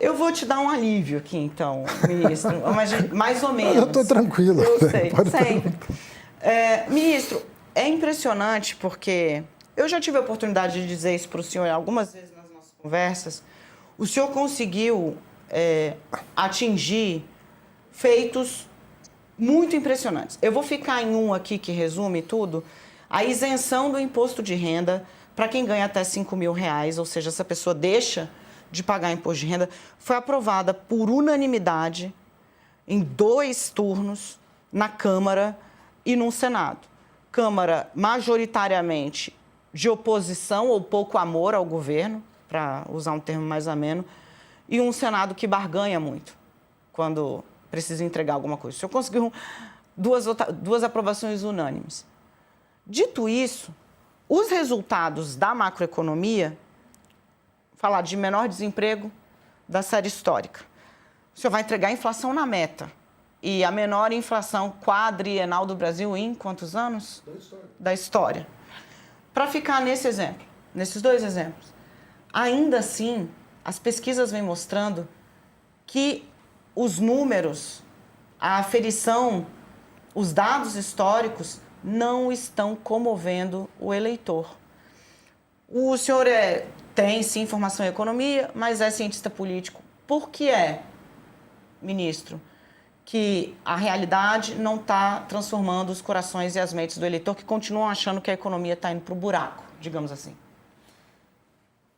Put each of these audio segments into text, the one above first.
Eu vou te dar um alívio aqui, então, ministro, mas mais ou menos. Eu estou tranquilo. Eu sei. Ministro, é impressionante porque eu já tive a oportunidade de dizer isso para o senhor algumas vezes nas nossas conversas. O senhor conseguiu atingir feitos muito impressionantes. Eu vou ficar em um aqui que resume tudo. A isenção do imposto de renda para quem ganha até R$5.000, ou seja, essa pessoa deixa de pagar imposto de renda, foi aprovada por unanimidade em 2 turnos na Câmara e no Senado. Câmara majoritariamente de oposição ou pouco amor ao governo, para usar um termo mais ameno, e um Senado que barganha muito quando precisa entregar alguma coisa. O senhor conseguiu duas aprovações unânimes. Dito isso, os resultados da macroeconomia, falar de menor desemprego da série histórica. O senhor vai entregar a inflação na meta. E a menor inflação quadrienal do Brasil em quantos anos? Da história. Para ficar nesse exemplo, nesses 2 exemplos, ainda assim, as pesquisas vêm mostrando que os números, a aferição, os dados históricos não estão comovendo o eleitor. O senhor tem, sim, formação em economia, mas é cientista político. Por que ministro, que a realidade não está transformando os corações e as mentes do eleitor que continuam achando que a economia está indo para o buraco, digamos assim?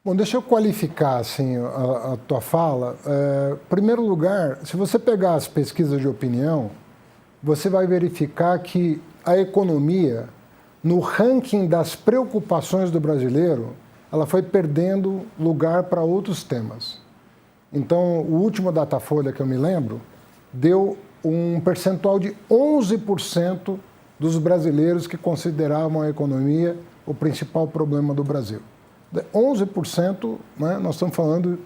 Bom, deixa eu qualificar assim, a tua fala. Em primeiro lugar, se você pegar as pesquisas de opinião, você vai verificar que a economia, no ranking das preocupações do brasileiro, ela foi perdendo lugar para outros temas. Então, o último Datafolha que eu me lembro deu um percentual de 11% dos brasileiros que consideravam a economia o principal problema do Brasil. 11%, né, nós estamos falando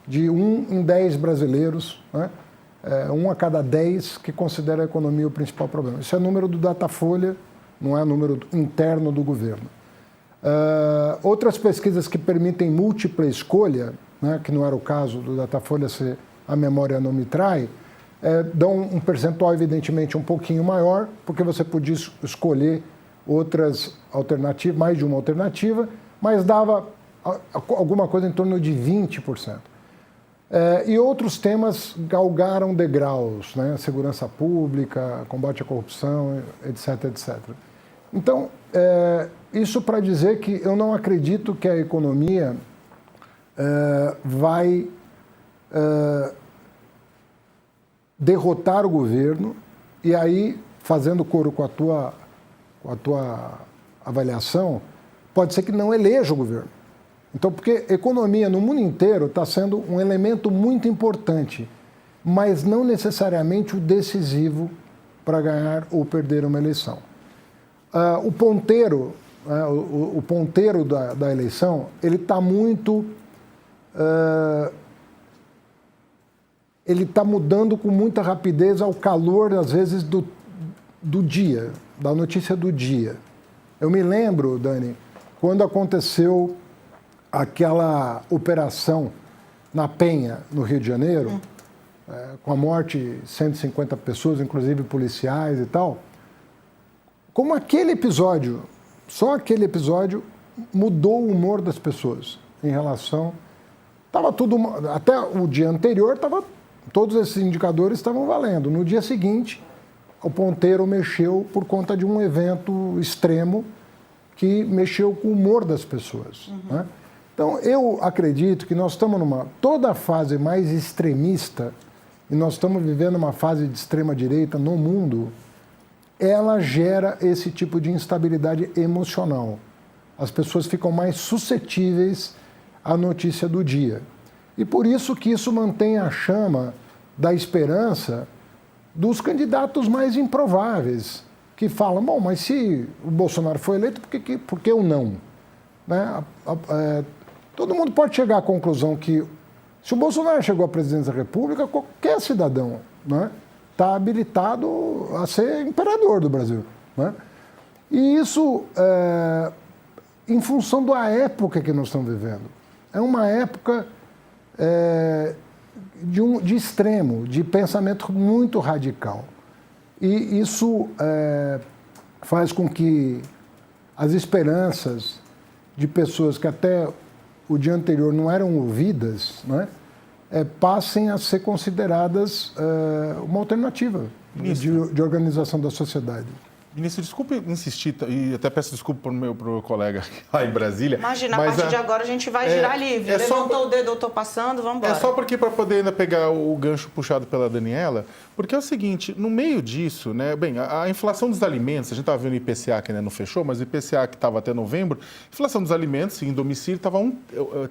de 1 em 10 brasileiros, né, 1 a cada 10 que considera a economia o principal problema. Isso é número do Datafolha, não é número interno do governo. Outras pesquisas que permitem múltipla escolha, né, que não era o caso do Datafolha, se a memória não me trai, dão um percentual evidentemente um pouquinho maior, porque você podia escolher outras alternativas, mais de uma alternativa, mas dava alguma coisa em torno de 20%. E outros temas galgaram degraus, né? Segurança pública, combate à corrupção, etc, etc. Então, isso para dizer que eu não acredito que a economia vai derrotar o governo e aí, fazendo coro com a tua avaliação, pode ser que não eleja o governo. Então, porque economia no mundo inteiro está sendo um elemento muito importante, mas não necessariamente o decisivo para ganhar ou perder uma eleição. O ponteiro, o ponteiro da eleição, ele está muito... ele está mudando com muita rapidez ao calor, às vezes, do dia, da notícia do dia. Eu me lembro, Dani, quando aconteceu aquela operação na Penha, no Rio de Janeiro, com a morte de 150 pessoas, inclusive policiais e tal, como aquele episódio, só aquele episódio, mudou o humor das pessoas em relação... Tava tudo, até o dia anterior, todos esses indicadores estavam valendo. No dia seguinte, o ponteiro mexeu por conta de um evento extremo que mexeu com o humor das pessoas. Né? Então, eu acredito que nós estamos toda a fase mais extremista, e nós estamos vivendo uma fase de extrema-direita no mundo, ela gera esse tipo de instabilidade emocional. As pessoas ficam mais suscetíveis à notícia do dia. E por isso que isso mantém a chama da esperança dos candidatos mais improváveis, que falam, bom, mas se o Bolsonaro foi eleito, por que eu não? Né? Todo mundo pode chegar à conclusão que, se o Bolsonaro chegou à presidência da República, qualquer cidadão está habilitado a ser imperador do Brasil. Né? E isso, em função da época que nós estamos vivendo. É uma época de extremo, de pensamento muito radical. E isso faz com que as esperanças de pessoas que até o dia anterior não eram ouvidas, né, passem a ser consideradas uma alternativa de organização da sociedade. Ministro, desculpe insistir, e até peço desculpa para o meu colega lá em Brasília. Imagina, a partir de agora a gente vai girar livre. Levantou o dedo, eu estou passando, vamos embora. É só porque para poder ainda pegar o gancho puxado pela Daniela, porque é o seguinte, no meio disso, né, bem, a inflação dos alimentos, a gente estava vendo o IPCA que ainda não fechou, mas o IPCA que estava até novembro, a inflação dos alimentos em domicílio estava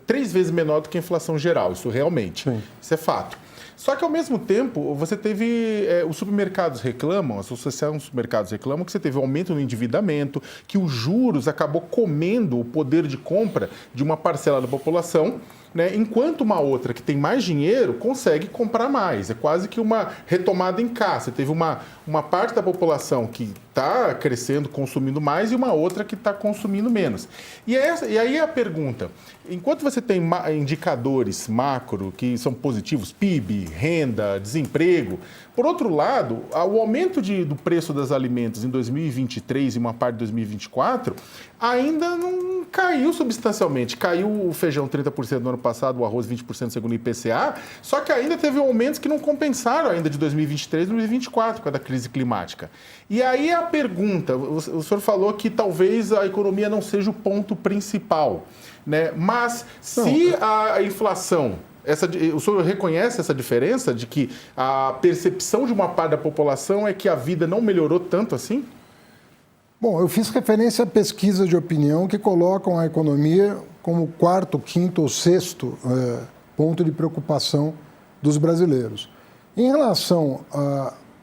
3 vezes menor do que a inflação geral, isso realmente, isso é fato. Só que, ao mesmo tempo, você teve... os supermercados reclamam, a Associação dos Supermercados reclamam que você teve um aumento no endividamento, que os juros acabou comendo o poder de compra de uma parcela da população, né, enquanto uma outra que tem mais dinheiro consegue comprar mais. É quase que uma retomada em casa. Você teve uma parte da população que está crescendo, consumindo mais, e uma outra que está consumindo menos. E aí a pergunta, enquanto você tem indicadores macro que são positivos, PIB, renda, desemprego, por outro lado, o aumento do preço dos alimentos em 2023 e uma parte de 2024 ainda não caiu substancialmente. Caiu o feijão 30% no ano passado, o arroz 20% segundo o IPCA, só que ainda teve aumentos que não compensaram ainda de 2023 e 2024 por causa da crise climática. E aí a pergunta, o senhor falou que talvez a economia não seja o ponto principal, né? Mas se a inflação... o senhor reconhece essa diferença de que a percepção de uma parte da população é que a vida não melhorou tanto assim? Bom, eu fiz referência a pesquisas de opinião que colocam a economia como 4º, 5º ou 6º ponto de preocupação dos brasileiros. Em relação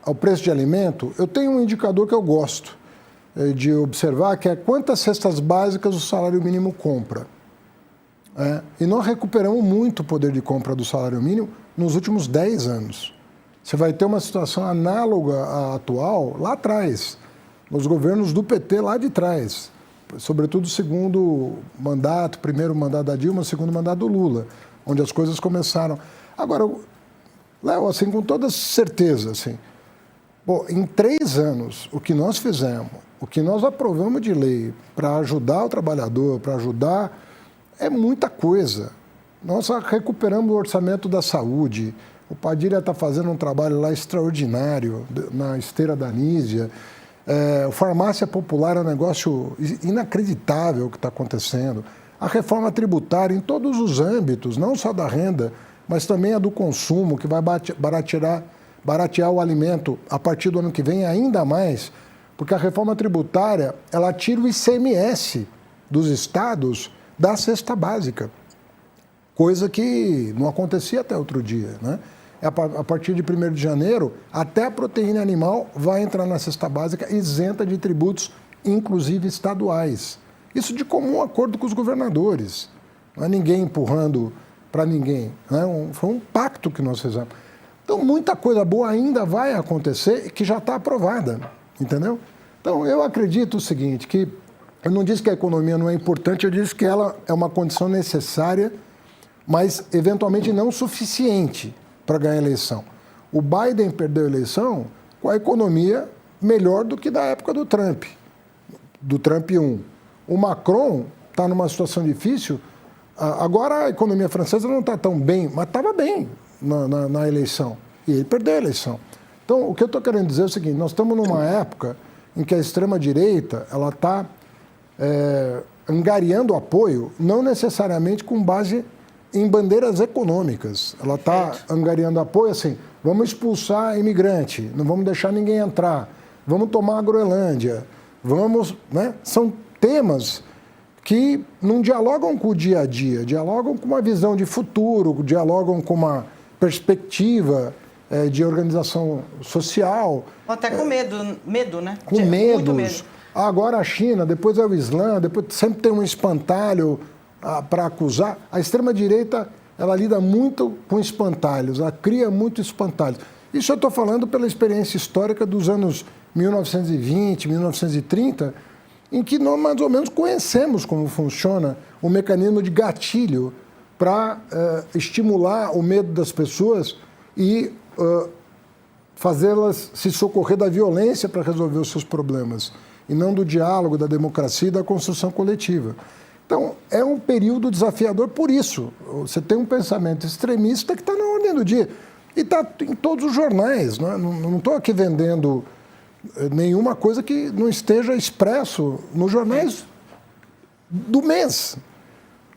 ao preço de alimento, eu tenho um indicador que eu gosto de observar, que é quantas cestas básicas o salário mínimo compra. E nós recuperamos muito o poder de compra do salário mínimo nos últimos 10 anos. Você vai ter uma situação análoga à atual lá atrás, nos governos do PT lá de trás, sobretudo o segundo mandato, primeiro mandato da Dilma, segundo mandato do Lula, onde as coisas começaram. Agora, Léo, assim, com toda certeza, assim, em 3 anos, o que nós fizemos, o que nós aprovamos de lei para ajudar o trabalhador, para ajudar... é muita coisa. Nós recuperamos o orçamento da saúde. O Padilha está fazendo um trabalho lá extraordinário na esteira da Anísia. O Farmácia Popular é um negócio inacreditável que está acontecendo. A reforma tributária em todos os âmbitos, não só da renda, mas também a do consumo, que vai baratear o alimento a partir do ano que vem ainda mais, porque a reforma tributária ela tira o ICMS dos estados da cesta básica, coisa que não acontecia até outro dia, né? A partir de 1º de janeiro, até a proteína animal vai entrar na cesta básica isenta de tributos, inclusive estaduais. Isso de comum acordo com os governadores. Não é ninguém empurrando para ninguém. Foi um pacto que nós fizemos. Então, muita coisa boa ainda vai acontecer e que já está aprovada, entendeu? Então, eu acredito o seguinte, que eu não disse que a economia não é importante, eu disse que ela é uma condição necessária, mas eventualmente não suficiente para ganhar a eleição. O Biden perdeu a eleição com a economia melhor do que da época do Trump 1. O Macron está numa situação difícil. Agora a economia francesa não está tão bem, mas estava bem na eleição. E ele perdeu a eleição. Então, o que eu estou querendo dizer é o seguinte, nós estamos numa época em que a extrema-direita ela está angariando apoio, não necessariamente com base em bandeiras econômicas. Ela está angariando apoio assim, vamos expulsar imigrante, não vamos deixar ninguém entrar, vamos tomar a Groenlândia, vamos... né? São temas que não dialogam com o dia a dia, dialogam com uma visão de futuro, dialogam com uma perspectiva de organização social. Até com medo, né? Com medos. Muito medo. Agora a China, depois é o Islã, depois sempre tem um espantalho para acusar. A extrema-direita, ela lida muito com espantalhos, ela cria muito espantalhos. Isso eu estou falando pela experiência histórica dos anos 1920, 1930, em que nós mais ou menos conhecemos como funciona o mecanismo de gatilho para estimular o medo das pessoas e fazê-las se socorrer da violência para resolver os seus problemas, e não do diálogo, da democracia e da construção coletiva. Então, é um período desafiador por isso. Você tem um pensamento extremista que está na ordem do dia. E está em todos os jornais. Não estou aqui vendendo nenhuma coisa que não esteja expresso nos jornais do mês.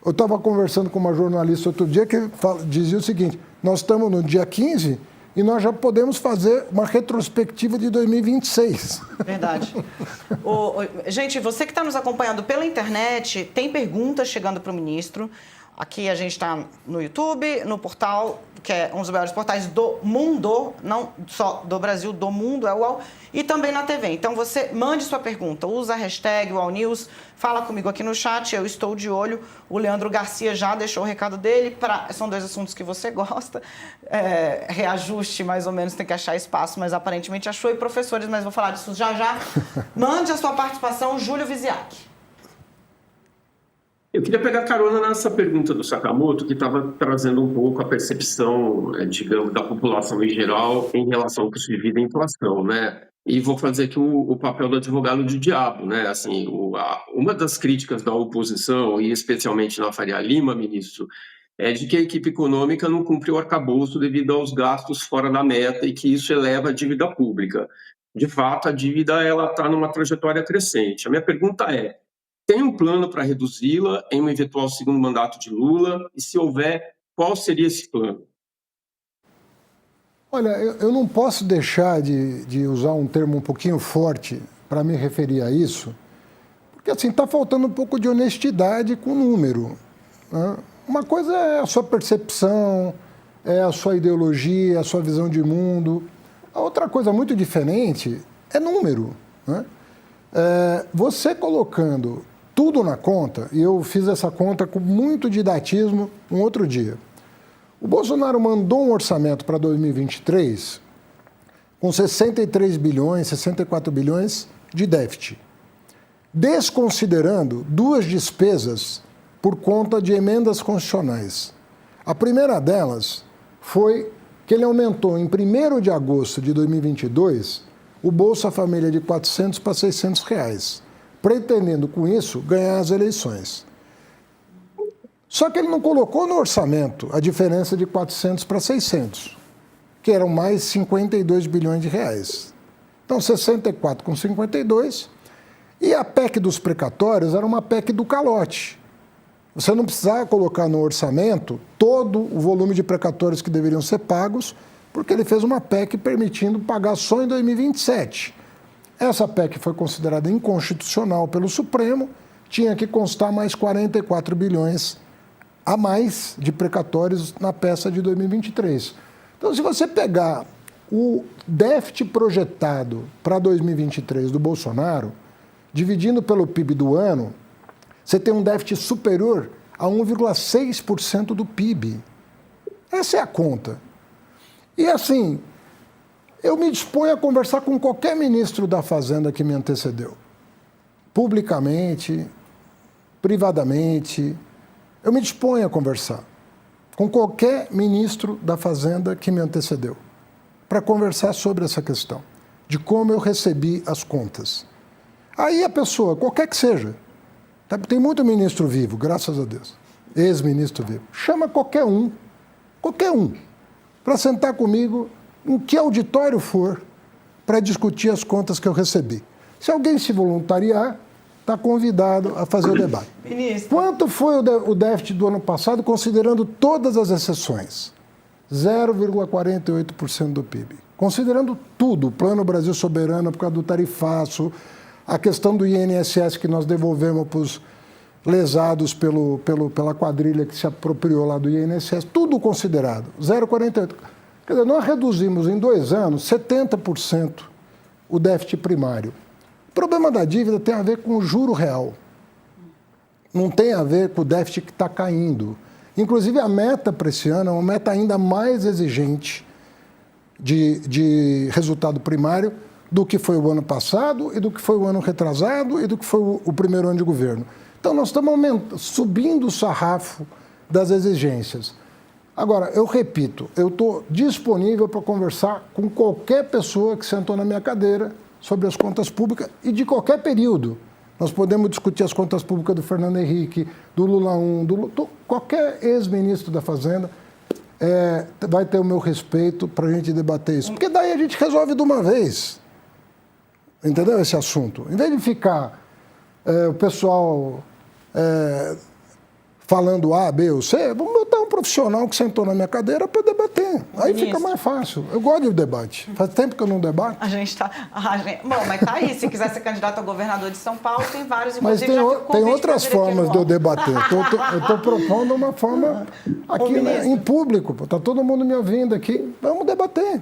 Eu estava conversando com uma jornalista outro dia que dizia o seguinte: nós estamos no dia 15 e nós já podemos fazer uma retrospectiva de 2026. Verdade. Gente, você que está nos acompanhando pela internet, tem perguntas chegando para o ministro. Aqui a gente está no YouTube, no portal, que é um dos maiores portais do mundo, não só do Brasil, do mundo, é o UOL, e também na TV. Então, você mande sua pergunta, usa a hashtag UOLNews, fala comigo aqui no chat, eu estou de olho. O Leandro Garcia já deixou o recado dele, são 2 assuntos que você gosta. Reajuste, mais ou menos, tem que achar espaço, mas aparentemente achou, e professores, mas vou falar disso já já. Mande a sua participação, Júlio Viziac. Eu queria pegar carona nessa pergunta do Sakamoto, que estava trazendo um pouco a percepção, digamos, da população em geral em relação ao custo de vida e inflação, né? E vou fazer aqui o papel do advogado do diabo, né? Assim, uma das críticas da oposição, e especialmente na Faria Lima, ministro, é de que a equipe econômica não cumpriu o arcabouço devido aos gastos fora da meta e que isso eleva a dívida pública. De fato, a dívida está numa trajetória crescente. A minha pergunta é: tem um plano para reduzi-la em um eventual segundo mandato de Lula? E se houver, qual seria esse plano? Olha, eu não posso deixar de usar um termo um pouquinho forte para me referir a isso, porque assim, está faltando um pouco de honestidade com o número, né? Uma coisa é a sua percepção, é a sua ideologia, a sua visão de mundo. A outra coisa muito diferente é número, né? Você colocando tudo na conta, e eu fiz essa conta com muito didatismo um outro dia. O Bolsonaro mandou um orçamento para 2023 com 63 bilhões, 64 bilhões de déficit, desconsiderando 2 despesas por conta de emendas constitucionais. A primeira delas foi que ele aumentou em 1º de agosto de 2022 o Bolsa Família de R$400 para R$600, pretendendo com isso ganhar as eleições. Só que ele não colocou no orçamento a diferença de 400 para 600, que eram mais 52 bilhões de reais. Então, 64 com 52, e a PEC dos precatórios era uma PEC do calote. Você não precisava colocar no orçamento todo o volume de precatórios que deveriam ser pagos, porque ele fez uma PEC permitindo pagar só em 2027. Essa PEC foi considerada inconstitucional pelo Supremo, tinha que constar mais 44 bilhões a mais de precatórios na peça de 2023. Então, se você pegar o déficit projetado para 2023 do Bolsonaro, dividindo pelo PIB do ano, você tem um déficit superior a 1,6% do PIB. Essa é a conta. E assim, eu me disponho a conversar com qualquer ministro da Fazenda que me antecedeu. Publicamente, privadamente, eu me disponho a conversar com qualquer ministro da Fazenda que me antecedeu, para conversar sobre essa questão, de como eu recebi as contas. Aí a pessoa, qualquer que seja, tem muito ministro vivo, graças a Deus, ex-ministro vivo, chama qualquer um, para sentar comigo em que auditório for para discutir as contas que eu recebi. Se alguém se voluntariar, está convidado a fazer o debate. Ministro. Quanto foi o déficit do ano passado, considerando todas as exceções? 0,48% do PIB. Considerando tudo, o Plano Brasil Soberano por causa do tarifaço, a questão do INSS que nós devolvemos para os lesados pela quadrilha que se apropriou lá do INSS, tudo considerado, 0,48%. Quer dizer, nós reduzimos em 2 anos 70% o déficit primário. O problema da dívida tem a ver com o juro real. Não tem a ver com o déficit que está caindo. Inclusive, a meta para esse ano é uma meta ainda mais exigente de resultado primário do que foi o ano passado e do que foi o ano retrasado e do que foi o primeiro ano de governo. Então, nós estamos subindo o sarrafo das exigências. Agora, eu repito, eu estou disponível para conversar com qualquer pessoa que sentou na minha cadeira sobre as contas públicas e de qualquer período. Nós podemos discutir as contas públicas do Fernando Henrique, do Lula I, qualquer ex-ministro da Fazenda vai ter o meu respeito para a gente debater isso. Porque daí a gente resolve de uma vez. Entendeu esse assunto? Em vez de ficar o pessoal falando A, B ou C, vamos botar um profissional que sentou na minha cadeira para debater. Aí fica mais fácil. Eu gosto de debate. Faz tempo que eu não debato. A gente está... Bom, mas tá aí. Se quiser ser candidato a governador de São Paulo, tem vários. Mas Inclusive, já fica o tem convite outras pra vir aqui formas no de eu UOL. debater. Eu estou propondo uma forma aqui, né, em público. Está todo mundo me ouvindo aqui. Vamos debater.